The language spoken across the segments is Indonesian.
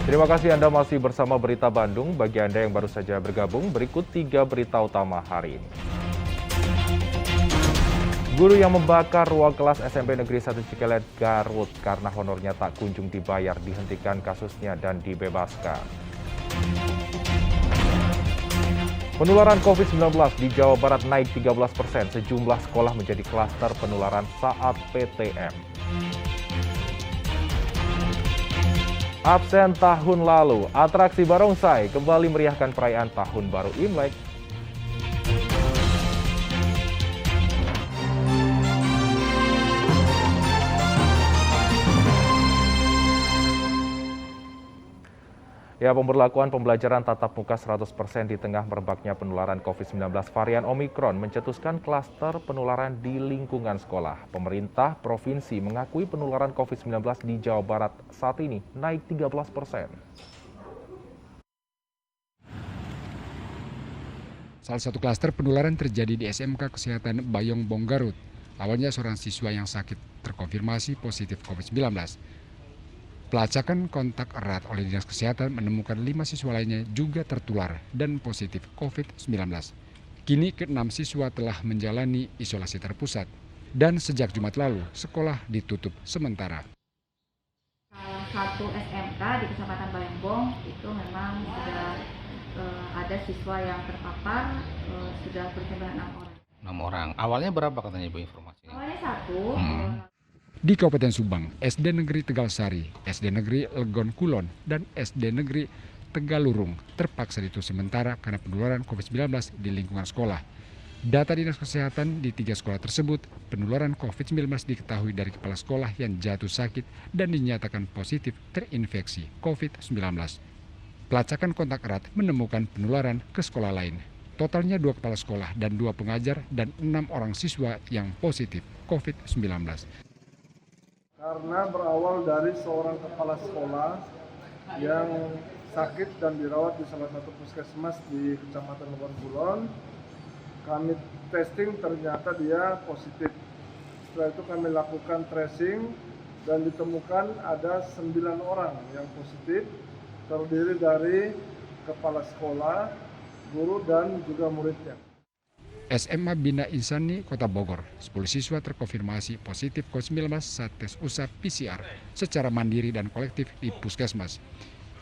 Terima kasih Anda masih bersama Berita Bandung. Bagi Anda yang baru saja bergabung, berikut 3 berita utama hari ini. Guru yang membakar ruang kelas SMP Negeri 1 Cikelet, Garut karena honornya tak kunjung dibayar dihentikan kasusnya dan dibebaskan. Penularan COVID-19 di Jawa Barat naik 13%. Sejumlah sekolah menjadi klaster penularan saat PTM. Absen tahun lalu, atraksi barongsai kembali meriahkan perayaan Tahun Baru Imlek. Ya, pemberlakuan pembelajaran tatap muka 100% di tengah merebaknya penularan COVID-19 varian Omikron mencetuskan klaster penularan di lingkungan sekolah. Pemerintah provinsi mengakui penularan COVID-19 di Jawa Barat saat ini naik 13%. Salah satu klaster penularan terjadi di SMK Kesehatan Bayongbong Garut. Awalnya seorang siswa yang sakit terkonfirmasi positif COVID-19. Pelacakan kontak erat oleh Dinas Kesehatan menemukan 5 siswa lainnya juga tertular dan positif COVID-19. Kini ke-6 siswa telah menjalani isolasi terpusat dan sejak Jumat lalu sekolah ditutup sementara. Salah satu SMK di Kecamatan Bayongbong itu memang sudah ada siswa yang terpapar, sudah berjumlah 6 orang. 6 orang. Awalnya berapa katanya Bu informasinya? Awalnya 1. Di Kabupaten Subang, SD Negeri Tegalsari, SD Negeri Legon Kulon, dan SD Negeri Tegalurung terpaksa ditutup sementara karena penularan COVID-19 di lingkungan sekolah. Data Dinas Kesehatan di 3 sekolah tersebut, penularan COVID-19 diketahui dari kepala sekolah yang jatuh sakit dan dinyatakan positif terinfeksi COVID-19. Pelacakan kontak erat menemukan penularan ke sekolah lain. Totalnya 2 kepala sekolah dan 2 pengajar dan 6 orang siswa yang positif COVID-19. Karena berawal dari seorang kepala sekolah yang sakit dan dirawat di salah satu puskesmas di Kecamatan Legon Kulon, kami testing ternyata dia positif. Setelah itu kami lakukan tracing dan ditemukan ada 9 orang yang positif, terdiri dari kepala sekolah, guru, dan juga muridnya. SMA Bina Insani, Kota Bogor, 10 siswa terkonfirmasi positif COVID-19 saat tes usap PCR secara mandiri dan kolektif di puskesmas.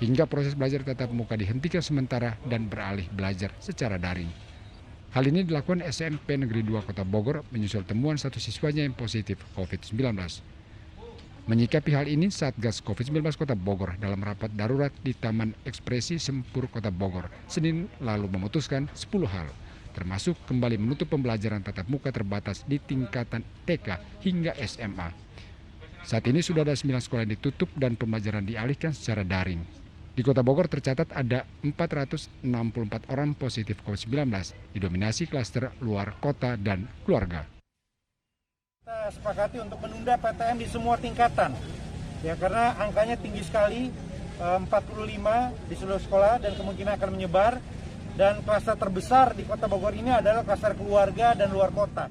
Hingga proses belajar tatap muka dihentikan sementara dan beralih belajar secara daring. Hal ini dilakukan SMP Negeri 2 Kota Bogor menyusul temuan 1 siswanya yang positif COVID-19. Menyikapi hal ini, Satgas COVID-19 Kota Bogor dalam rapat darurat di Taman Ekspresi Sempur Kota Bogor, Senin lalu memutuskan 10 hal, termasuk kembali menutup pembelajaran tatap muka terbatas di tingkatan TK hingga SMA. Saat ini sudah ada 9 sekolah yang ditutup dan pembelajaran dialihkan secara daring. Di Kota Bogor tercatat ada 464 orang positif COVID-19, didominasi klaster luar kota dan keluarga. Kita sepakati untuk menunda PTM di semua tingkatan, ya karena angkanya tinggi sekali, 45 di seluruh sekolah dan kemungkinan akan menyebar. Dan klaster terbesar di Kota Bogor ini adalah klaster keluarga dan luar kota.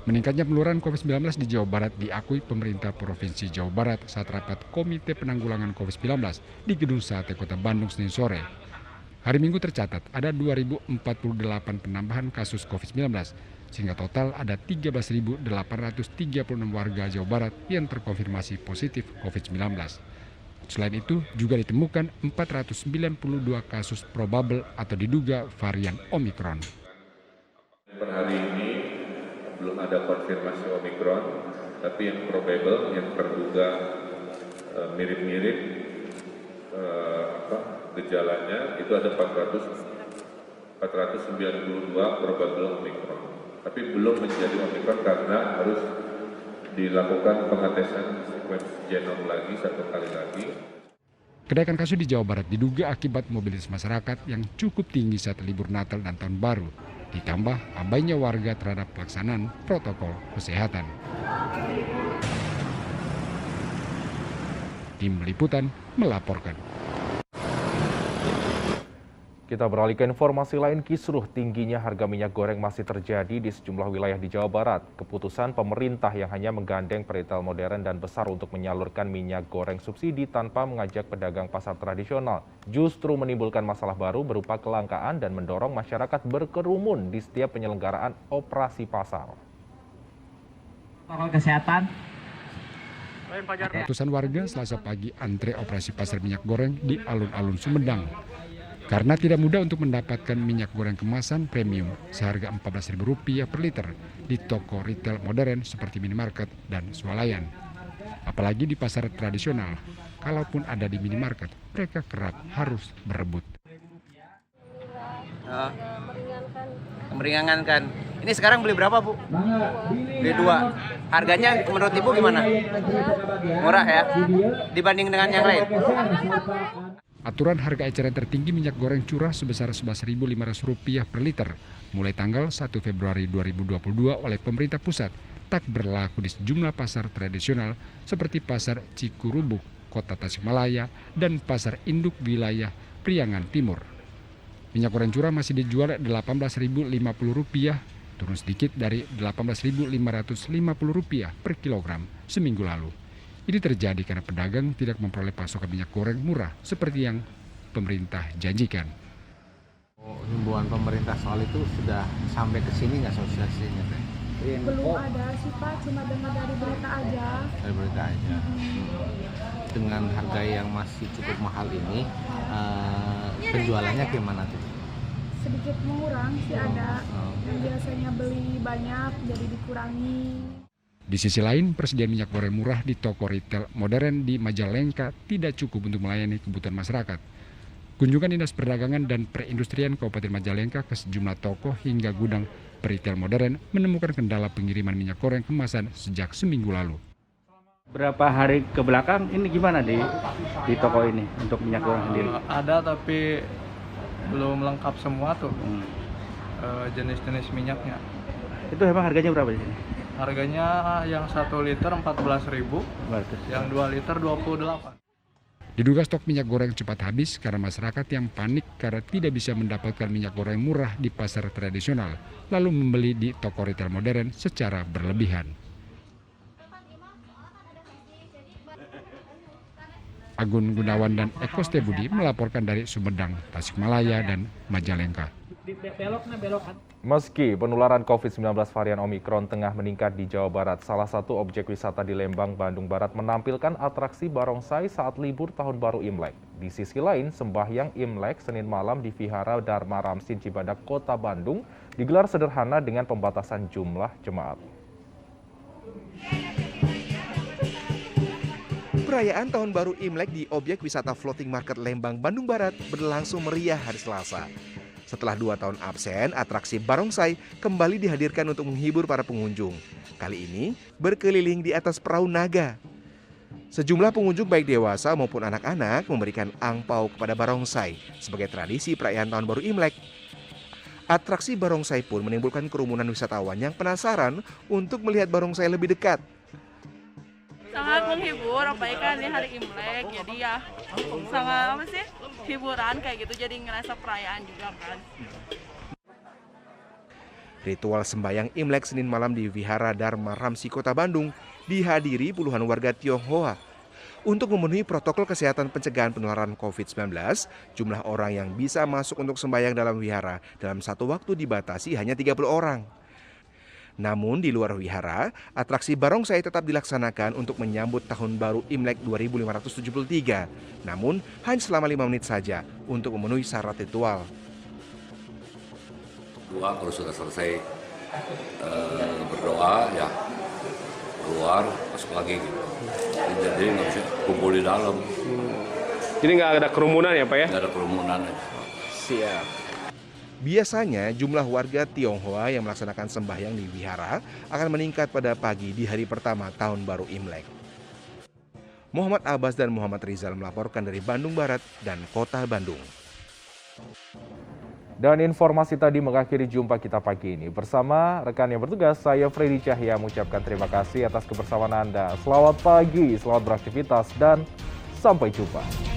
Meningkatnya penularan COVID-19 di Jawa Barat diakui pemerintah Provinsi Jawa Barat saat rapat Komite Penanggulangan COVID-19 di Gedung Sate Kota Bandung Senin sore. Hari Minggu tercatat ada 2.048 penambahan kasus COVID-19, sehingga total ada 13.836 warga Jawa Barat yang terkonfirmasi positif COVID-19. Selain itu, juga ditemukan 492 kasus probable atau diduga varian Omikron. Per hari ini belum ada konfirmasi Omikron, tapi yang probable, yang terduga mirip-mirip gejalanya itu ada 492 probable Omikron. Tapi belum menjadi Omikron karena harus dilakukan pengetesan sekuens genom lagi 1 kali lagi. Kenaikan kasus di Jawa Barat diduga akibat mobilitas masyarakat yang cukup tinggi saat libur Natal dan Tahun Baru, ditambah abainya warga terhadap pelaksanaan protokol kesehatan. Tim Liputan melaporkan. Kita beralih ke informasi lain, kisruh tingginya harga minyak goreng masih terjadi di sejumlah wilayah di Jawa Barat. Keputusan pemerintah yang hanya menggandeng peritel modern dan besar untuk menyalurkan minyak goreng subsidi tanpa mengajak pedagang pasar tradisional justru menimbulkan masalah baru berupa kelangkaan dan mendorong masyarakat berkerumun di setiap penyelenggaraan operasi pasar. Protokol kesehatan. Ratusan warga Selasa pagi antre operasi pasar minyak goreng di alun-alun Sumedang. Karena tidak mudah untuk mendapatkan minyak goreng kemasan premium seharga Rp14.000 per liter di toko retail modern seperti minimarket dan swalayan. Apalagi di pasar tradisional, kalaupun ada di minimarket, mereka kerap harus berebut. Meringankan. Ini sekarang beli berapa, Bu? Beli 2. Harganya menurut Ibu gimana? Murah ya? Dibanding dengan yang lain? Aturan harga eceran tertinggi minyak goreng curah sebesar Rp11.500 per liter mulai tanggal 1 Februari 2022 oleh pemerintah pusat tak berlaku di sejumlah pasar tradisional seperti Pasar Cikurubuk, Kota Tasikmalaya, dan Pasar Induk Wilayah Priangan Timur. Minyak goreng curah masih dijual Rp18.050, turun sedikit dari Rp18.550 per kilogram seminggu lalu. Ini terjadi karena pedagang tidak memperoleh pasokan minyak goreng murah seperti yang pemerintah janjikan. Himbauan pemerintah soal itu sudah sampai ke sini nggak sosialisasinya? Belum ada sih Pak, cuma dengar dari berita aja. Dari berita aja. Dengan harga yang masih cukup mahal ini, penjualannya gimana tuh? Sedikit mengurang sih ada, yang biasanya beli banyak jadi dikurangi. Di sisi lain, persediaan minyak goreng murah di toko retail modern di Majalengka tidak cukup untuk melayani kebutuhan masyarakat. Kunjungan Dinas Perdagangan dan Perindustrian Kabupaten Majalengka ke sejumlah toko hingga gudang retail modern menemukan kendala pengiriman minyak goreng kemasan sejak seminggu lalu. Berapa hari ke belakang ini gimana di toko ini untuk minyak goreng sendiri? Ada tapi belum lengkap semua tuh jenis-jenis minyaknya. Itu emang harganya berapa di sini? Harganya yang 1 liter 14.000, yang 2 liter 28. Diduga stok minyak goreng cepat habis karena masyarakat yang panik karena tidak bisa mendapatkan minyak goreng murah di pasar tradisional, lalu membeli di toko retail modern secara berlebihan. Agun Gunawan dan Eko Stebudi melaporkan dari Sumedang, Tasikmalaya, dan Majalengka. Meski penularan COVID-19 varian Omikron tengah meningkat di Jawa Barat, salah satu objek wisata di Lembang, Bandung Barat menampilkan atraksi barongsai saat libur Tahun Baru Imlek. Di sisi lain, sembahyang Imlek Senin malam di Vihara Dharma Ramsin Cibadak, Kota Bandung digelar sederhana dengan pembatasan jumlah jemaat. Perayaan Tahun Baru Imlek di objek wisata Floating Market Lembang, Bandung Barat berlangsung meriah hari Selasa. Setelah 2 tahun absen, atraksi barongsai kembali dihadirkan untuk menghibur para pengunjung. Kali ini berkeliling di atas perahu naga. Sejumlah pengunjung baik dewasa maupun anak-anak memberikan angpau kepada barongsai sebagai tradisi perayaan Tahun Baru Imlek. Atraksi barongsai pun menimbulkan kerumunan wisatawan yang penasaran untuk melihat barongsai lebih dekat. Sangat menghibur, apalagi kan ini hari Imlek, jadi ya sangat hiburan kayak gitu, jadi ngerasa perayaan juga kan. Ritual sembahyang Imlek Senin malam di Vihara Dharma Ramsi Kota Bandung dihadiri puluhan warga Tionghoa. Untuk memenuhi protokol kesehatan pencegahan penularan COVID-19, jumlah orang yang bisa masuk untuk sembahyang dalam wihara dalam satu waktu dibatasi hanya 30 orang. Namun di luar wihara, atraksi barongsai tetap dilaksanakan untuk menyambut Tahun Baru Imlek 2573. Namun hanya selama 5 menit saja untuk memenuhi syarat ritual. Kalau sudah selesai berdoa ya keluar masuk lagi gitu. Jadi nggak bisa kumpul di dalam. Jadi nggak ada kerumunan ya Pak ya? Nggak ada kerumunan. Siap. Biasanya jumlah warga Tionghoa yang melaksanakan sembahyang di wihara akan meningkat pada pagi di hari pertama Tahun Baru Imlek. Muhammad Abbas dan Muhammad Rizal melaporkan dari Bandung Barat dan Kota Bandung. Dan informasi tadi mengakhiri jumpa kita pagi ini. Bersama rekan yang bertugas, saya Freddy Cahya mengucapkan terima kasih atas kebersamaan Anda. Selamat pagi, selamat beraktivitas, dan sampai jumpa.